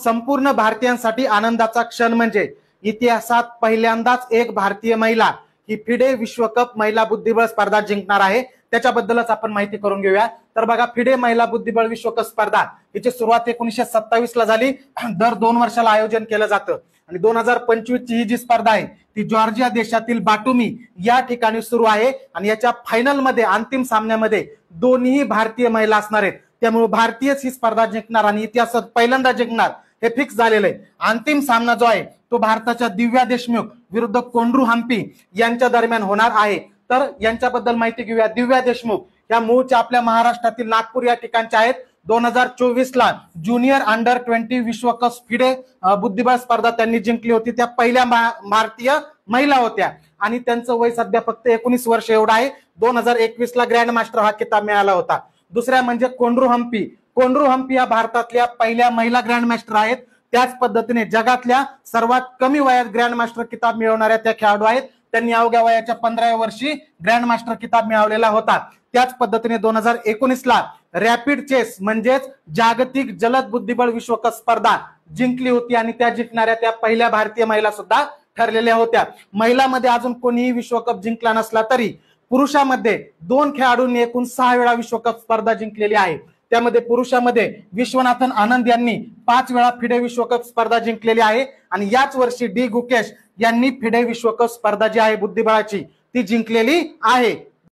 संपूर्ण भारतीयांसाठी आनंदाचा क्षण म्हणजे इतिहासात पहिल्यांदाच एक भारतीय महिला ही फिडे विश्वकप महिला बुद्धिबळ स्पर्धा जिंकणार आहे। त्याच्याबद्दलच आपण माहिती करून घेऊया। तर बघा, फिडे महिला बुद्धिबळ विश्वकप स्पर्धा हिची सुरुवात 1927 ला झाली। दर 2 वर्षाला आयोजन केलं जातं आणि 2025 ची ही जी स्पर्धा आहे ती जॉर्जिया देशातील बाटुमी या ठिकाणी सुरू आहे आणि याच्या फायनल मध्ये अंतिम सामन्यामध्ये दोन्ही भारतीय महिला असणार आहेत। त्यामुळे भारतीयच ही स्पर्धा जिंकणार आणि इतिहासात पहिल्यांदा जिंकणार हे फिक्स झालेलं आहे। अंतिम सामना जो आहे तो भारताच्या दिव्या देशमुख विरुद्ध कोंड्रू हम्पी यांच्या दरम्यान होणार आहे। तर यांच्याबद्दल माहिती घेऊया। दिव्या देशमुख या मूळच्या आपल्या महाराष्ट्रातील नागपूर या ठिकाणच्या आहेत। 2024 ला ज्युनियर अंडर 20 विश्वकप फिडे बुद्धिबळ स्पर्धा त्यांनी जिंकली होती। त्या पहिल्या भारतीय महिला होत्या आणि त्यांचं वय सध्या फक्त 19 वर्ष एवढं आहे। 2021 ला ग्रँड मास्टर हा किताब मिळाला होता। दुसऱ्या म्हणजे कोंड्रू हम्पी। कोंड्रू हम्पी या भारतातल्या पहिल्या महिला ग्रँड मास्टर आहेत। त्याच पद्धतीने जगातल्या सर्वात कमी वयात ग्रँड मास्टर किताब मिळवणाऱ्या त्या खेळाडू आहेत। त्यांनी अवघ्या वयाच्या 15व्या वर्षी ग्रँड मास्टर किताब मिळवलेला होता। त्याच पद्धतीने 2019 ला रॅपिड चेस म्हणजेच जागतिक जलद बुद्धिबळ विश्वकप स्पर्धा जिंकली होती आणि त्या जिंकणाऱ्या त्या पहिल्या भारतीय महिला सुद्धा ठरलेल्या होत्या। महिलांमध्ये अजून कोणीही विश्वकप जिंकला नसला तरी पुरुषांमध्ये 2 खेळाडूंनी एकूण 6 वेळा विश्वकप स्पर्धा जिंकलेली आहे। त्यामध्ये पुरुषांमध्ये विश्वनाथन आनंद यांनी 5 वेळा फिडे विश्वकप स्पर्धा जिंकलेली आहे आणि याच वर्षी डी गुकेश यांनी फिडे विश्वकप स्पर्धा जी आहे बुद्धिबळाची ती जिंकलेली आहे।